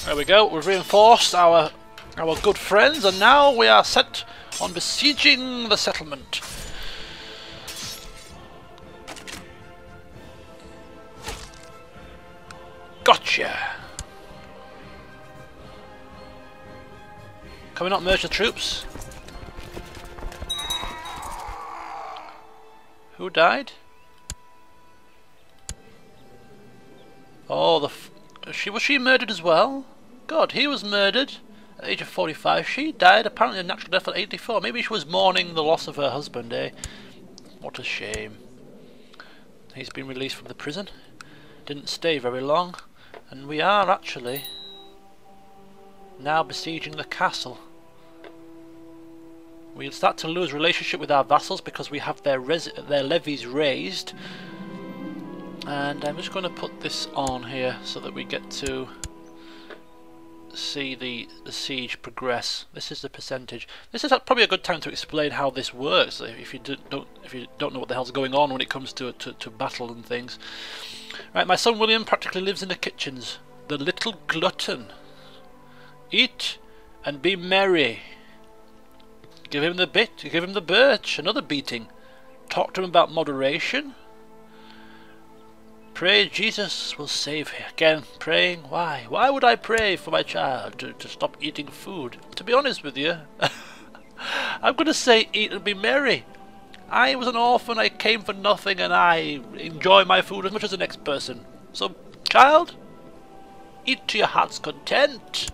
There we go, we've reinforced our good friends, and now we are set on besieging the settlement. Gotcha! Can we not merge the troops? Who died? Oh, was she murdered as well? God, he was murdered at the age of 45. She died apparently a natural death at 84. Maybe she was mourning the loss of her husband, eh? What a shame. He's been released from the prison. Didn't stay very long. And we are actually now besieging the castle. We'll start to lose relationship with our vassals because we have their levies raised. And I'm just going to put this on here so that we get to see the siege progress. This is the percentage. This is probably a good time to explain how this works if you don't know what the hell's going on when it comes to battle and things. Right, my son William practically lives in the kitchens. The little glutton. Eat and be merry. Give him the bit, give him the birch, another beating. Talk to him about moderation. Pray Jesus will save him. Again, praying. Why? Why would I pray for my child to stop eating food? To be honest with you, I'm going to say eat and be merry. I was an orphan, I came for nothing, and I enjoy my food as much as the next person. So, child, eat to your heart's content.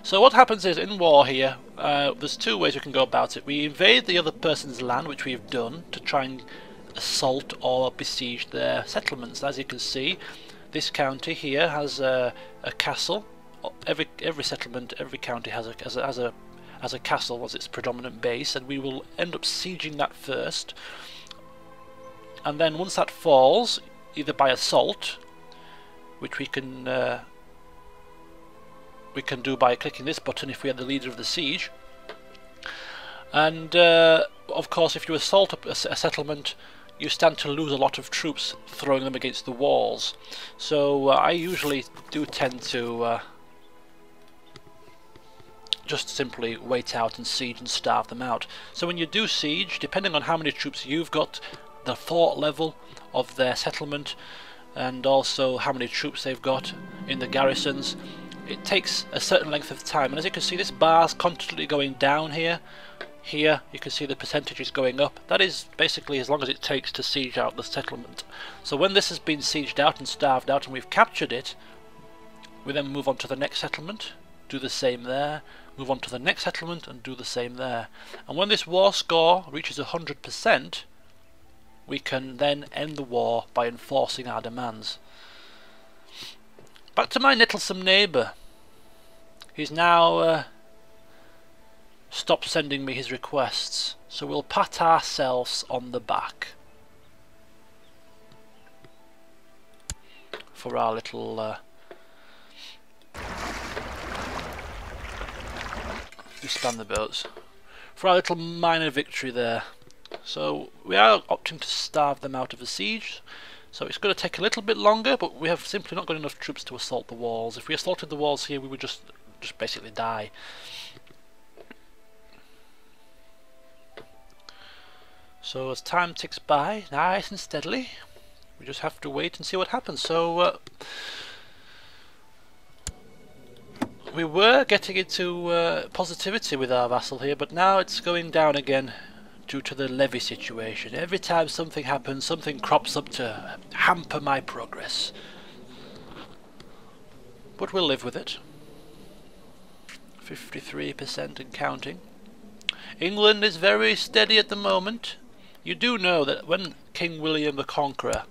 So what happens is, in war here, there's two ways we can go about it. We invade the other person's land, which we've done, to try and assault or besiege their settlements. As you can see, this county here has a castle. Every settlement, every county has a castle as its predominant base, and we will end up sieging that first. And then once that falls, either by assault, which we can do by clicking this button if we are the leader of the siege. And of course, if you assault a settlement, you stand to lose a lot of troops throwing them against the walls. So I usually do tend to just simply wait out and siege and starve them out. So when you do siege, depending on how many troops you've got, the fort level of their settlement, and also how many troops they've got in the garrisons, it takes a certain length of time. And as you can see, this bar's constantly going down here. Here you can see the percentages going up. That is basically as long as it takes to siege out the settlement. So when this has been sieged out and starved out and we've captured it, we then move on to the next settlement, do the same there, move on to the next settlement and do the same there. And when this war score reaches 100%, we can then end the war by enforcing our demands. Back to my nettlesome neighbour. He's now stopped sending me his requests, so we'll pat ourselves on the back for our little disband the boats, for our little minor victory there. So we are opting to starve them out of the siege. So it's going to take a little bit longer, but we have simply not got enough troops to assault the walls. If we assaulted the walls here, we would just basically die. So as time ticks by, nice and steadily, we just have to wait and see what happens. So we were getting into positivity with our vassal here, but now it's going down again due to the levy situation. Every time something happens, something crops up to hamper my progress. But we'll live with it. 53% and counting. England is very steady at the moment. You do know that when King William the Conqueror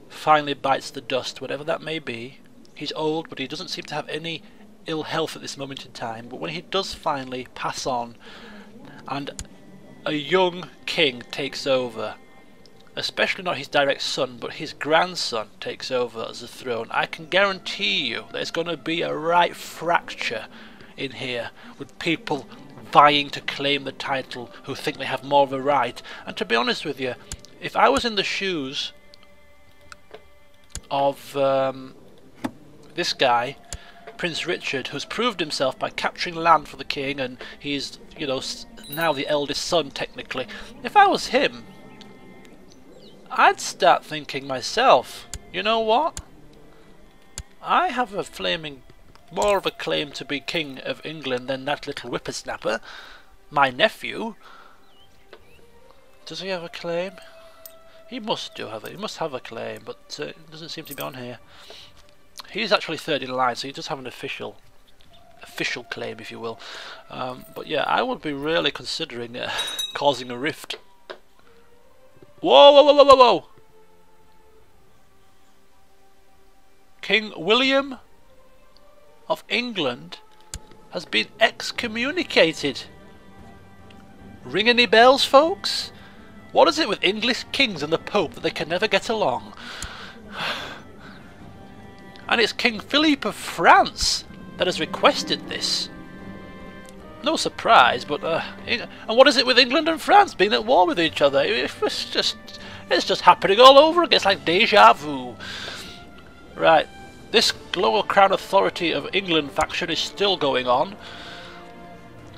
finally bites the dust, whatever that may be, he's old, but he doesn't seem to have any ill health at this moment in time. But when he does finally pass on and a young king takes over, especially not his direct son, but his grandson takes over as the throne, I can guarantee you there's going to be a right fracture in here, with people vying to claim the title who think they have more of a right. And to be honest with you, if I was in the shoes of this guy, Prince Richard, who's proved himself by capturing land for the king, and he's, you know, now the eldest son technically. If I was him, I'd start thinking myself, you know what? I have a flaming more of a claim to be king of England than that little whippersnapper, my nephew. Does he have a claim? He must have a claim, but it doesn't seem to be on here. He's actually third in line, so he does have an official claim, if you will. But yeah, I would be really considering causing a rift. Whoa, whoa, whoa, whoa, whoa, whoa! King William of England has been excommunicated. Ring any bells, folks? What is it with English kings and the Pope that they can never get along? And it's King Philip of France that has requested this. No surprise, but and what is it with England and France being at war with each other? It's just happening all over again. It's like deja vu. Right, this lower crown authority of England faction is still going on.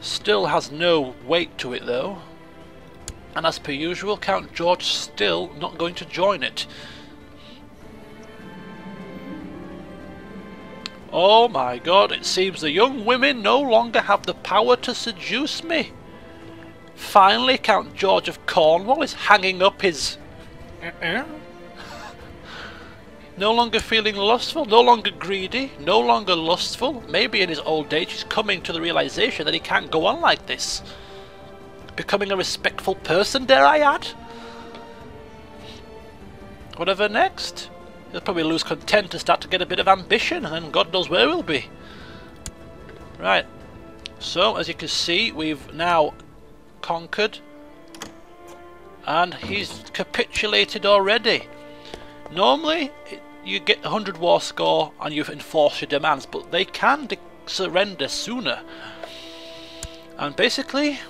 Still has no weight to it though. And as per usual, Count George still not going to join it. Oh my god, it seems the young women no longer have the power to seduce me. Finally, Count George of Cornwall is hanging up his... No longer feeling lustful, no longer greedy, no longer lustful. Maybe in his old age he's coming to the realization that he can't go on like this. Becoming a respectful person, dare I add? Whatever next? He'll probably lose content and start to get a bit of ambition, and then God knows where we'll be. Right, so as you can see, we've now conquered, and he's capitulated already. Normally, you get 100 war score and you enforce your demands, but they can surrender sooner. And basically,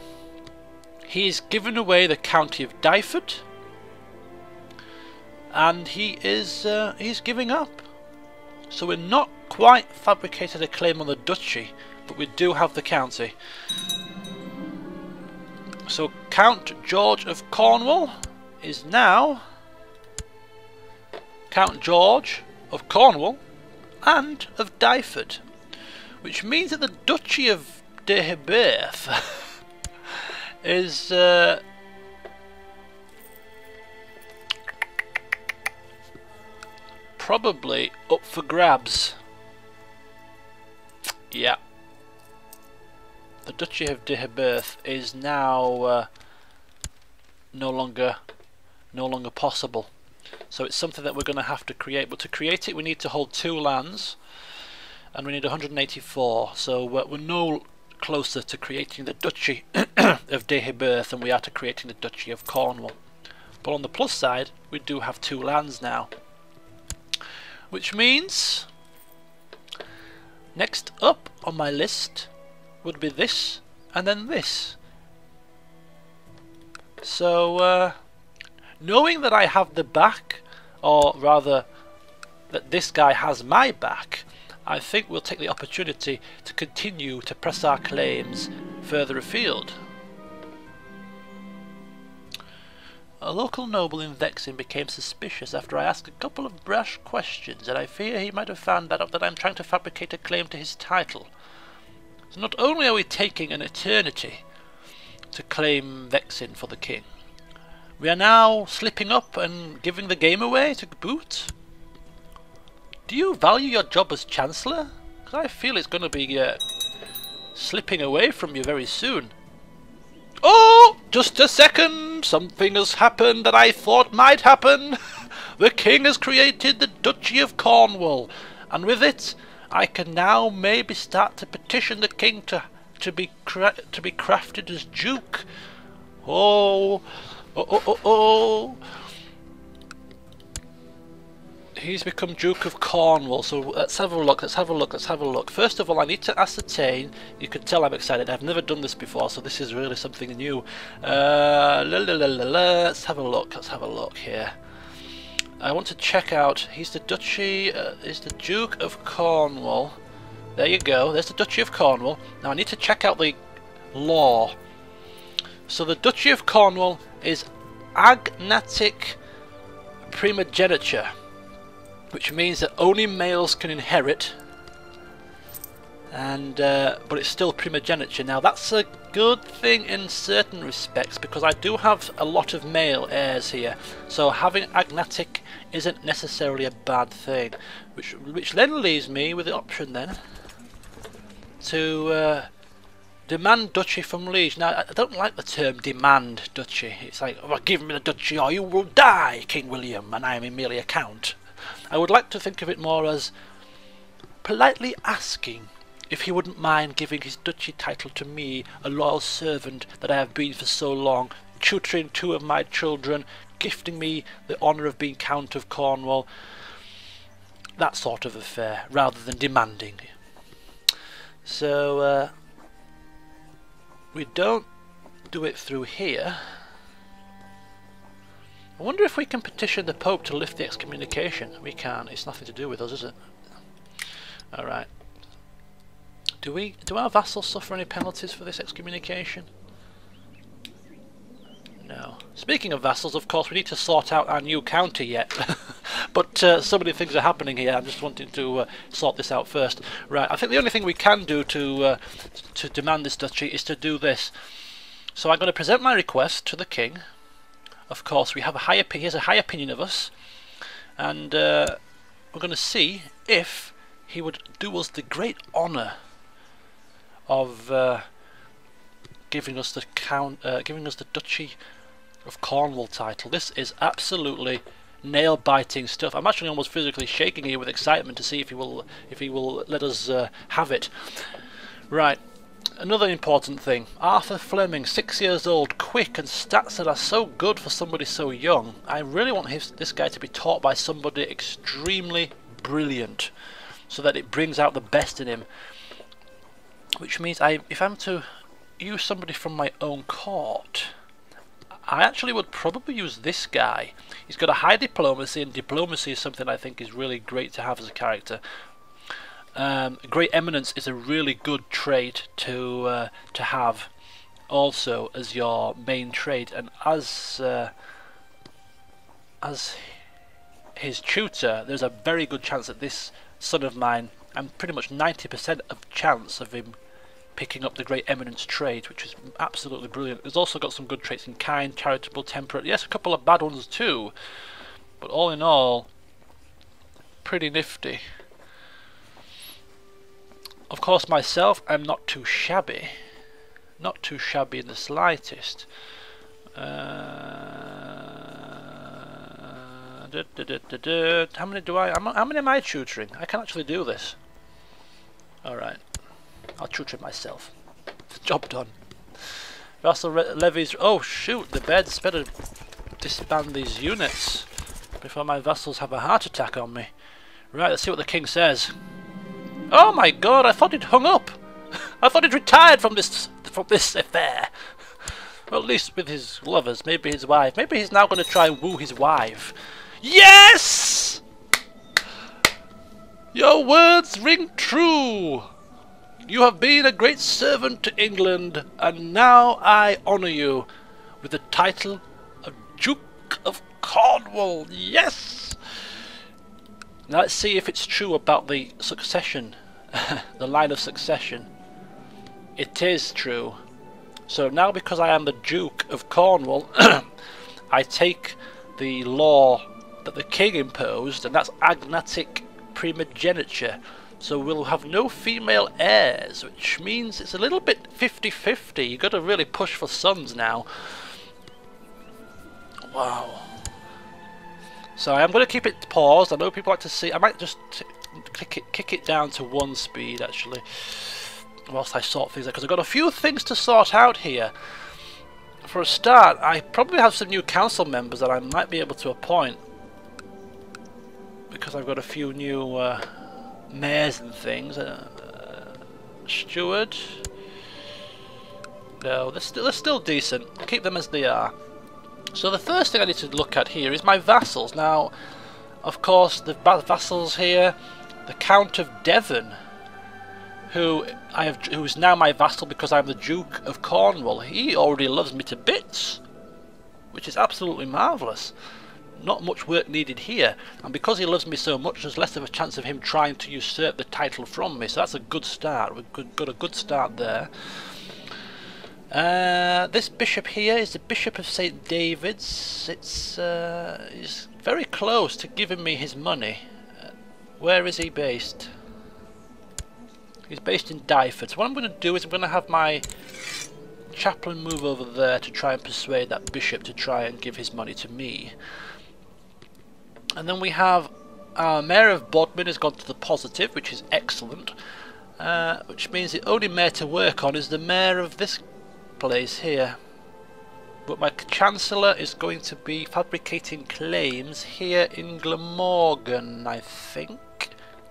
he's given away the county of Dyfed. And he is he's giving up. So we're not quite fabricated a claim on the duchy, but we do have the county. So Count George of Cornwall is now Count George of Cornwall and of Dyfed, which means that the Duchy of Deheubarth is probably up for grabs. Yeah, the Duchy of Deheubarth is now no longer possible. So it's something that we're going to have to create. But to create it, we need to hold 2 lands, and we need 184. So we're no closer to creating the Duchy of Deheubarth than we are to creating the Duchy of Cornwall. But on the plus side, we do have 2 lands now. Which means next up on my list would be this, and then this. So knowing that I have the back, or rather that this guy has my back, I think we'll take the opportunity to continue to press our claims further afield. A local noble in Vexin became suspicious after I asked a couple of brash questions, and I fear he might have found out that I'm trying to fabricate a claim to his title. So not only are we taking an eternity to claim Vexin for the king, we are now slipping up and giving the game away to boot. Do you value your job as Chancellor? Because I feel it's going to be slipping away from you very soon. Oh, just a second. Something has happened that I thought might happen. The king has created the Duchy of Cornwall, and with it, I can now maybe start to petition the king to be crafted as Duke. Oh. He's become Duke of Cornwall, so let's have a look. First of all, I need to ascertain. You can tell I'm excited. I've never done this before, so this is really something new. Let's have a look here. I want to check out. He's the Duchy. Is the Duke of Cornwall. There you go. There's the Duchy of Cornwall. Now I need to check out the law. So the Duchy of Cornwall is agnatic primogeniture, which means that only males can inherit. And but it's still primogeniture. Now that's a good thing in certain respects, because I do have a lot of male heirs here, so having agnatic isn't necessarily a bad thing, which then leaves me with the option then to demand duchy from liege. Now I don't like the term demand duchy. It's like, oh, give me the duchy or you will die, King William, and I am merely a count. I would like to think of it more as politely asking if he wouldn't mind giving his duchy title to me, a loyal servant that I have been for so long, tutoring 2 of my children, gifting me the honour of being Count of Cornwall, that sort of affair, rather than demanding. So we don't do it through here. I wonder if we can petition the Pope to lift the excommunication. We can't. It's nothing to do with us, is it? Alright. Do our vassals suffer any penalties for this excommunication? No. Speaking of vassals, of course, we need to sort out our new county yet. But so many things are happening here. I'm just wanting to sort this out first. Right. I think the only thing we can do to demand this duchy is to do this. So I'm going to present my request to the king. Of course, we have he has a high opinion of us, and we're going to see if he would do us the great honour of giving us the Duchy of Cornwall title. This is absolutely nail-biting stuff. I'm actually almost physically shaking here with excitement to see if he will let us have it. Right. Another important thing. Arthur Fleming, 6 years old, quick, and stats that are so good for somebody so young. I really want this guy to be taught by somebody extremely brilliant, so that it brings out the best in him. Which means if I'm to use somebody from my own court, I actually would probably use this guy. He's got a high diplomacy, and diplomacy is something I think is really great to have as a character. Great eminence is a really good trait to have also as your main trait, and as his tutor, there's a very good chance that this son of mine, and pretty much 90% of chance of him picking up the great eminence trait, which is absolutely brilliant. He's also got some good traits in kind, charitable, temperate. Yes, a couple of bad ones too, but all in all, pretty nifty. Of course, myself, I'm not too shabby. Not too shabby in the slightest. How many am I tutoring? I can actually do this. Alright. I'll tutor myself. Job done. Vassal levies. Oh shoot, the beds. Better disband these units before my vassals have a heart attack on me. Right, let's see what the king says. Oh my god, I thought he'd hung up. I thought he'd retired from this affair. Well, at least with his lovers, maybe his wife. Maybe he's now going to try and woo his wife. Yes! Your words ring true. You have been a great servant to England, and now I honour you with the title of Duke of Cornwall. Yes! Now let's see if it's true about the succession, the line of succession. It is true. So now, because I am the Duke of Cornwall, I take the law that the king imposed, and that's agnatic primogeniture. So we'll have no female heirs, which means it's a little bit 50-50. You've got to really push for sons now. Wow. So I'm going to keep it paused. I know people like to see. I might just kick it down to 1 speed actually, whilst I sort things out, because I've got a few things to sort out here. For a start, I probably have some new council members that I might be able to appoint, because I've got a few new mayors and things. Steward. No, they're still decent. I'll keep them as they are. So the first thing I need to look at here is my vassals. Now, of course, the vassals here, the Count of Devon, who is now my vassal because I'm the Duke of Cornwall. He already loves me to bits, which is absolutely marvellous. Not much work needed here, and because he loves me so much, there's less of a chance of him trying to usurp the title from me, so that's a good start. We've got a good start there. This bishop here is the Bishop of St. David's. He's very close to giving me his money. Where is he based? He's based in Dyford. So what I'm going to do is I'm going to have my chaplain move over there to try and persuade that bishop to try and give his money to me. And then we have our Mayor of Bodmin has gone to the positive, which is excellent. Which means the only mayor to work on is the mayor of this place here. But my Chancellor is going to be fabricating claims here in Glamorgan, I think.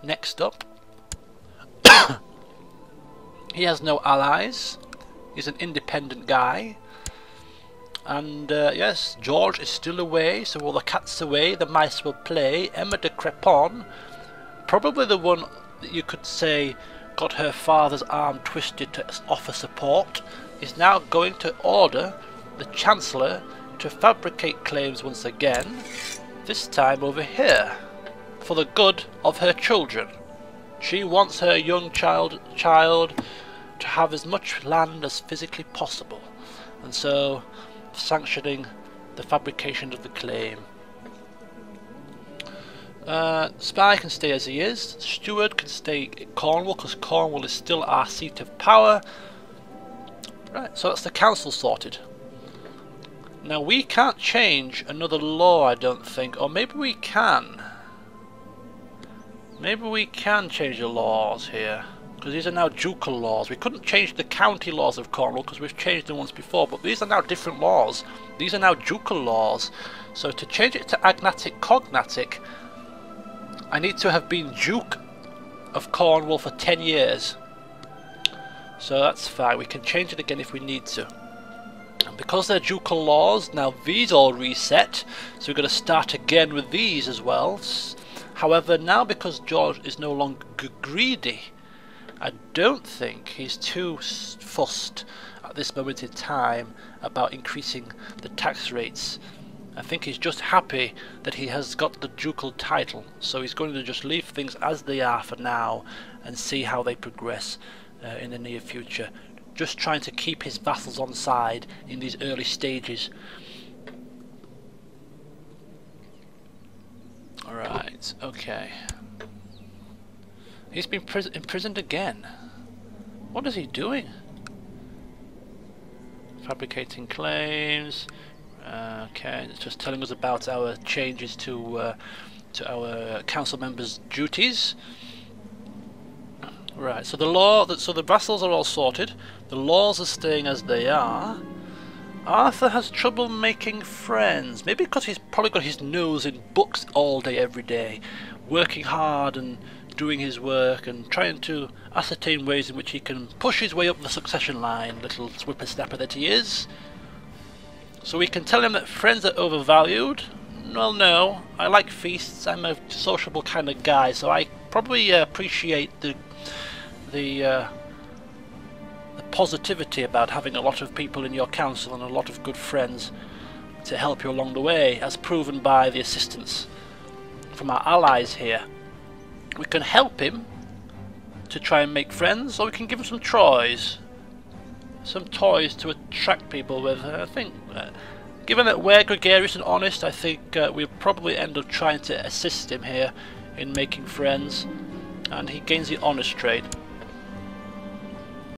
Next up. He has no allies. He's an independent guy. And yes, George is still away, so while the cat's away, the mice will play. Emma de Crepon, probably the one that you could say got her father's arm twisted to offer support, is now going to order the Chancellor to fabricate claims once again, this time over here, for the good of her children. She wants her young child to have as much land as physically possible, and so sanctioning the fabrication of the claim. Spy can stay as he is. Steward can stay in Cornwall because Cornwall is still our seat of power. Right, so that's the council sorted. Now we can't change another law, I don't think, or maybe we can. Maybe we can change the laws here, because these are now ducal laws. We couldn't change the county laws of Cornwall because we've changed them once before, but these are now different laws. These are now ducal laws. So to change it to agnatic cognatic, I need to have been Duke of Cornwall for 10 years. So that's fine, we can change it again if we need to. And because they're ducal laws, now these all reset, so we're going to start again with these as well. However, now because George is no longer greedy, I don't think he's too fussed at this moment in time about increasing the tax rates. I think he's just happy that he has got the ducal title, so he's going to just leave things as they are for now and see how they progress in the near future. Just trying to keep his vassals on side in these early stages. Alright, okay. He's been imprisoned again. What is he doing? Fabricating claims. Okay, it's just telling us about our changes to our council members' duties. Right, so the vassals are all sorted. The laws are staying as they are. Arthur has trouble making friends. Maybe because he's probably got his nose in books all day, every day, working hard and doing his work and trying to ascertain ways in which he can push his way up the succession line, little whippersnapper that he is. So we can tell him that friends are overvalued. Well, no, I like feasts. I'm a sociable kind of guy, so I probably appreciate the positivity about having a lot of people in your council and a lot of good friends to help you along the way, as proven by the assistance from our allies here. We can help him to try and make friends, or we can give him some toys. Some toys to attract people with. I think, given that we're gregarious and honest, I think we'll probably end up trying to assist him here in making friends, and he gains the honest trade.